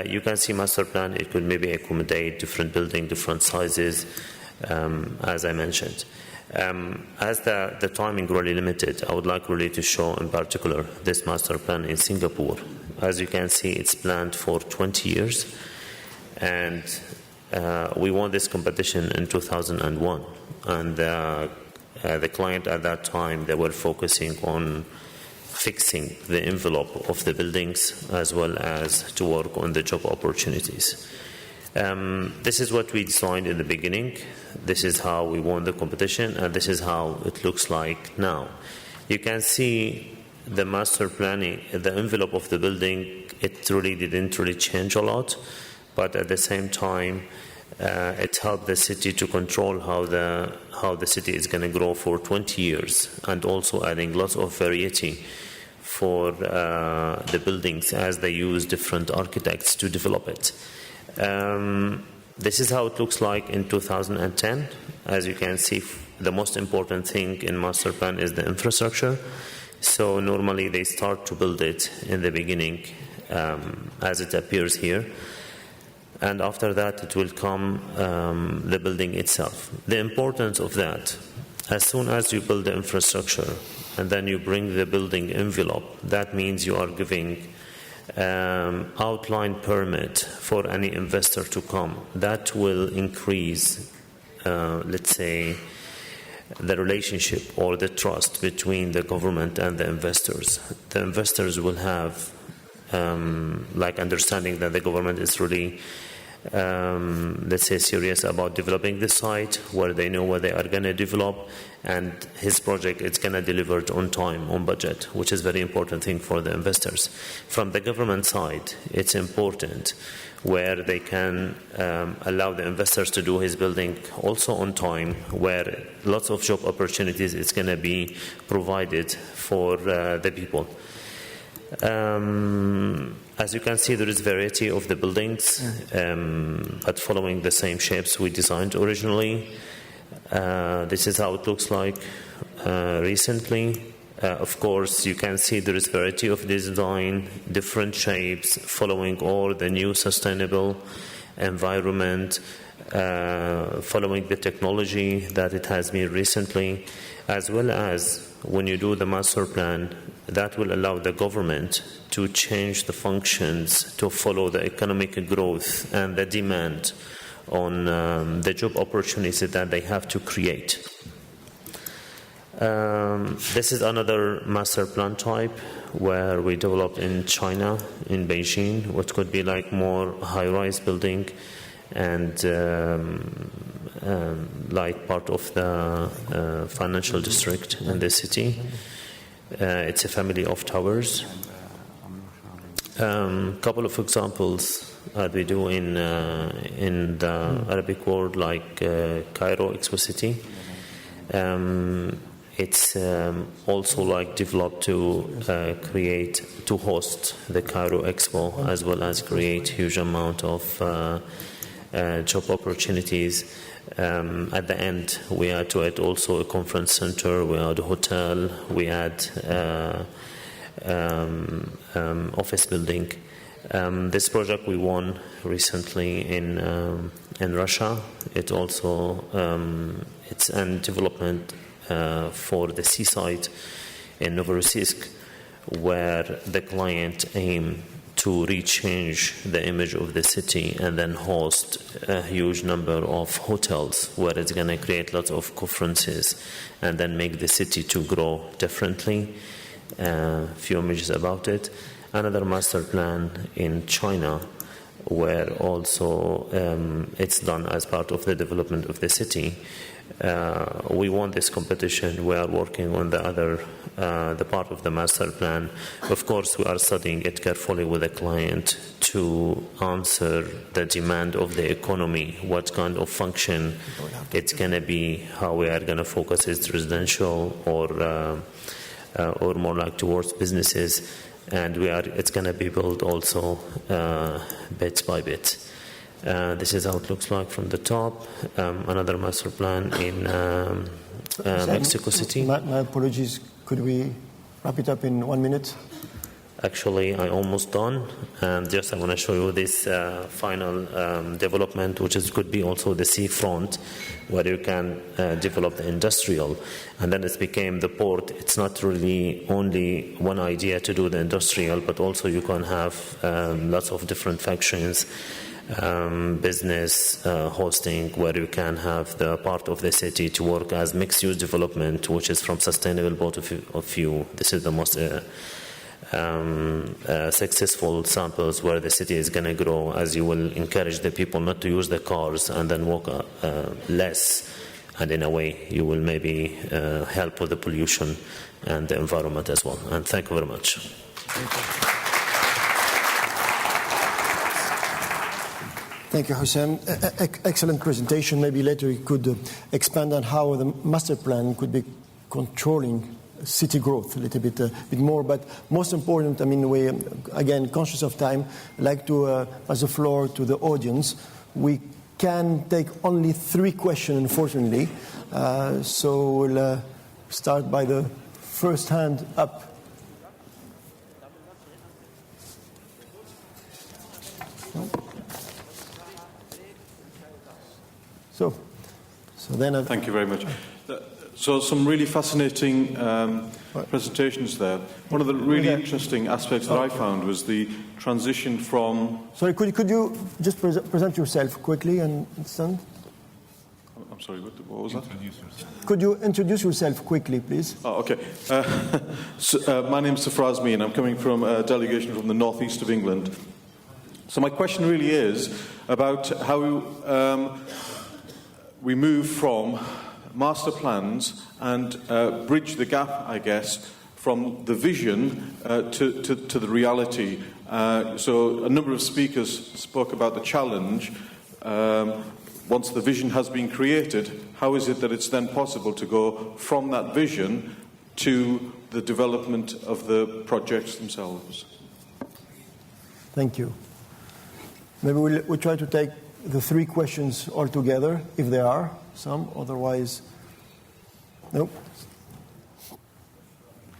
You can see master plan, it could maybe accommodate different buildings, different sizes, as I mentioned. As the timing really limited, I would like really to show in particular this master plan in Singapore. As you can see, it's planned for 20 years, and we won this competition in 2001. And the client at that time, they were focusing on fixing the envelope of the buildings as well as to work on the job opportunities. This is what we designed in the beginning. This is how we won the competition, and this is how it looks like now. You can see the master planning, the envelope of the building, it really didn't really change a lot, but at the same time, it helped the city to control how the city is going to grow for 20 years, and also adding lots of variety for the buildings as they use different architects to develop it. This is how it looks like in 2010. As you can see, the most important thing in master plan is the infrastructure. So normally they start to build it in the beginning, as it appears here. And after that, it will come the building itself. The importance of that, as soon as you build the infrastructure and then you bring the building envelope, that means you are giving outline permit for any investor to come. That will increase, let's say, the relationship or the trust between the government and the investors. The investors will have understanding that the government is really, let's say, serious about developing the site, where they know what they are going to develop, and his project is going to deliver it on time, on budget, which is a very important thing for the investors. From the government side, it's important where they can allow the investors to do his building also on time, where lots of job opportunities is going to be provided for the people. As you can see, there is variety of the buildings, but following the same shapes we designed originally. This is how it looks like recently. Of course, you can see there is variety of design, different shapes, following all the new sustainable environment, following the technology that it has been recently, as well as when you do the master plan, that will allow the government to change the functions to follow the economic growth and the demand on the job opportunities that they have to create. This is another master plan type where we developed in China, in Beijing, what could be like more high-rise building and like part of the financial district in the city. It's a family of towers. Couple of examples that we do in the Arabic world, like Cairo Expo City. It's also like developed to host the Cairo Expo, as well as create huge amount of job opportunities. At the end, we had to add also a conference center, we had a hotel, we had office building. This project we won recently in Russia. It also it's a development for the seaside in Novorossiysk, where the client aimed to rechange the image of the city and then host a huge number of hotels, where it's going to create lots of conferences and then make the city to grow differently. Few images about it. Another master plan in China, where also it's done as part of the development of the city. We won this competition. We are working on the part of the master plan. Of course, we are studying it carefully with the client to answer the demand of the economy, what kind of function it's going to be, how we are going to focus it, residential or more like towards businesses, and it's going to be built also bit by bit. This is how it looks like from the top. Another master plan in Mexico City. My apologies. Could we wrap it up in 1 minute? Actually, I'm almost done, and just I want to show you this final development, which could be also the seafront, where you can develop the industrial, and then it became the port. It's not really only one idea to do the industrial, but also you can have lots of different functions, business, hosting, where you can have the part of the city to work as mixed-use development, which is from sustainable point of view. This is the most successful samples where the city is going to grow, as you will encourage the people not to use the cars and then walk less, and in a way you will maybe help with the pollution and the environment as well. And thank you very much. Thank you, Hussam. Excellent presentation. Maybe later you could expand on how the master plan could be controlling city growth a little bit more. But most important, I mean, we, again, conscious of time, I'd like to pass the floor to the audience. We can take only 3 questions, unfortunately. So we'll start by the first hand up. So then thank you very much. So some really fascinating presentations there. One of the really interesting aspects that I found was the transition from... Sorry, could you just present yourself quickly and stand? I'm sorry, what was that? Could you introduce yourself quickly, please? Oh, okay. My name's Safrazmi, and I'm coming from a delegation from the northeast of England. So my question really is about how we move from master plans and bridge the gap, I guess, from the vision to the reality. So a number of speakers spoke about the challenge. Once the vision has been created, how is it that it's then possible to go from that vision to the development of the projects themselves? Thank you. Maybe we'll try to take the 3 questions all together, if there are some. Otherwise, nope.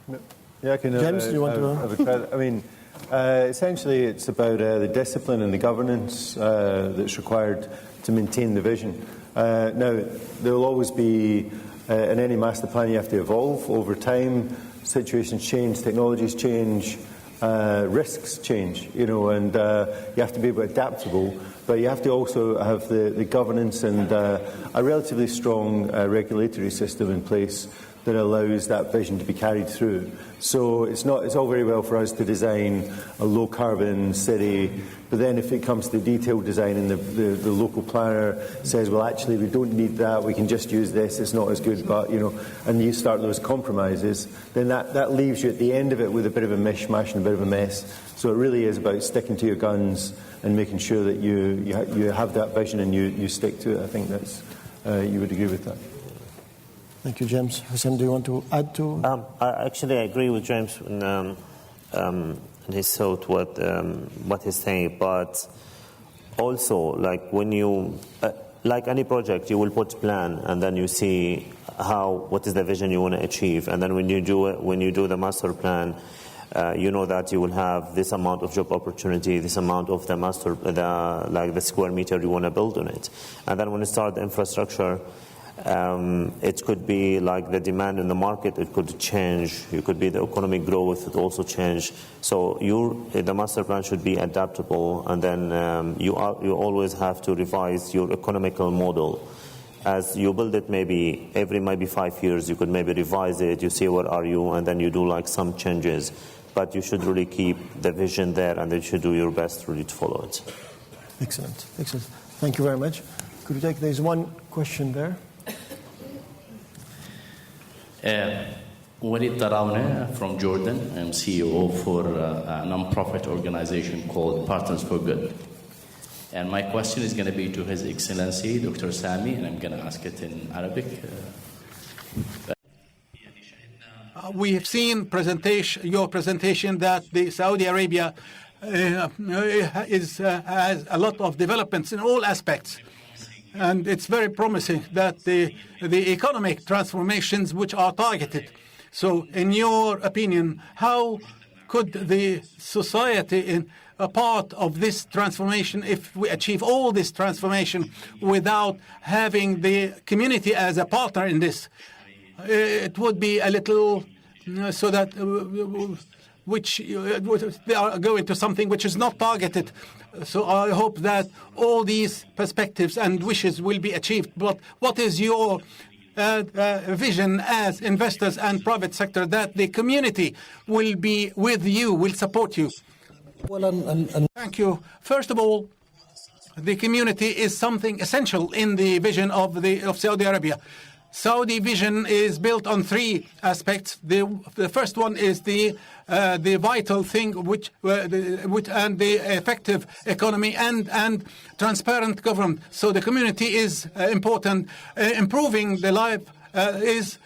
No. Yeah, I can. James, do you want to? Have a credit? I mean, essentially, it's about the discipline and the governance that's required to maintain the vision. Now, there will always be, in any master plan, you have to evolve over time. Situations change, technologies change, risks change, and you have to be adaptable. But you have to also have the governance and a relatively strong regulatory system in place that allows that vision to be carried through. So it's all very well for us to design a low-carbon city, but then if it comes to detailed design and the local planner says, well, actually, we don't need that, we can just use this, it's not as good, but, and you start those compromises, then that leaves you at the end of it with a bit of a mishmash and a bit of a mess. So it really is about sticking to your guns and making sure that you have that vision and you stick to it. I think that's you would agree with that. Thank you, James. Hussam, do you want to add to? I agree with James in his thought what he's saying, but also like when you like any project, you will put plan and then you see what is the vision you want to achieve, and then when you do the master plan. You know that you will have this amount of job opportunity, this amount of the square meter you want to build on it. And then when you start the infrastructure, it could be like the demand in the market, it could change. It could be the economic growth, it also change. So the master plan should be adaptable, and then you always have to revise your economical model. As you build it, maybe every 5 years, you could maybe revise it, you see where are you, and then you do like some changes. But you should really keep the vision there, and you should do your best really to follow it. Excellent. Excellent. Thank you very much. Could you take, there's one question there. Walid Tarawne from Jordan. I'm CEO for a non-profit organization called Partners for Good. And my question is going to be to His Excellency, Dr. Sami, and I'm going to ask it in Arabic. We have seen your presentation that the Saudi Arabia has a lot of developments in all aspects. And it's very promising that the economic transformations which are targeted. So in your opinion, how could the society in a part of this transformation, if we achieve all this transformation without having the community as a partner in this, it would be a little so that which they are going to something which is not targeted. So I hope that all these perspectives and wishes will be achieved. But what is your vision as investors and private sector that the community will be with you, will support you? Thank you. First of all, the community is something essential in the vision of Saudi Arabia. Saudi vision is built on three aspects. The first one is the vital thing, which and the effective economy and transparent government. So the community is important. Improving the life is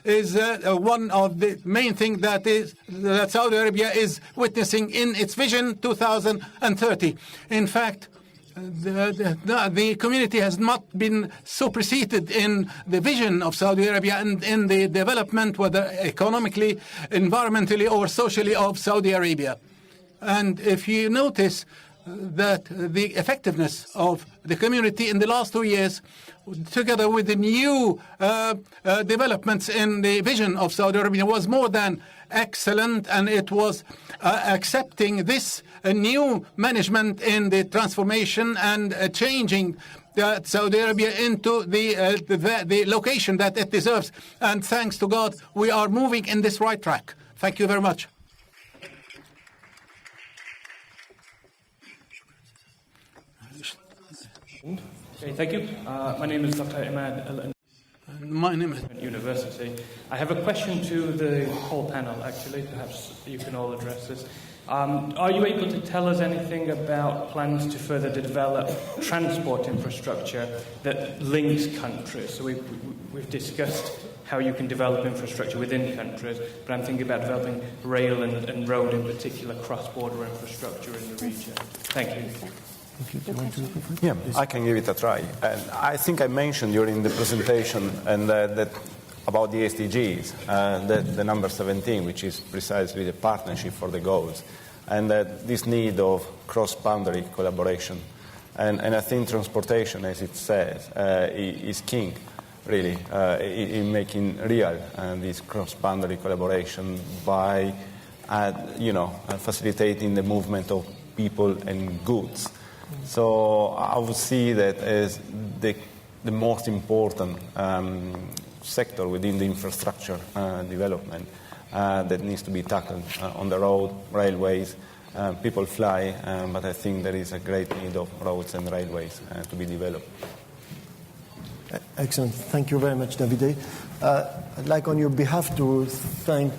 one of the main things that Saudi Arabia is witnessing in its vision 2030. In fact, the community has not been superseded in the vision of Saudi Arabia and in the development, whether economically, environmentally, or socially, of Saudi Arabia. And if you notice that the effectiveness of the community in the last 2 years, together with the new developments in the vision of Saudi Arabia, was more than excellent, and it was accepting this new management in the transformation and changing Saudi Arabia into the location that it deserves. And thanks to God, we are moving in this right track. Thank you very much. Okay, thank you. My name is Dr. Imad. My name is University. I have a question to the whole panel, actually. Perhaps you can all address this. Are you able to tell us anything about plans to further develop transport infrastructure that links countries? So we've discussed how you can develop infrastructure within countries, but I'm thinking about developing rail and road in particular, cross-border infrastructure in the region. Thank you. Yeah, I can give it a try. And I think I mentioned during the presentation and that about the SDGs, the number 17, which is precisely the partnership for the goals, and that this need of cross-boundary collaboration. And I think transportation, as it says, is king, really, in making real this cross-boundary collaboration by, facilitating the movement of people and goods. So I would see that as the most important sector within the infrastructure development that needs to be tackled on the road, railways. People fly, but I think there is a great need of roads and railways to be developed. Excellent. Thank you very much, Davide. I'd like on your behalf to thank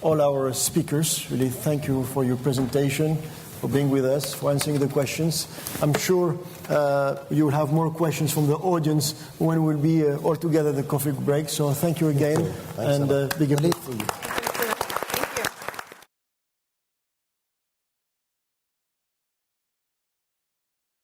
all our speakers. Really thank you for your presentation, for being with us, for answering the questions. I'm sure you will have more questions from the audience when we'll be all together at the coffee break. So thank you again, and big applause for you.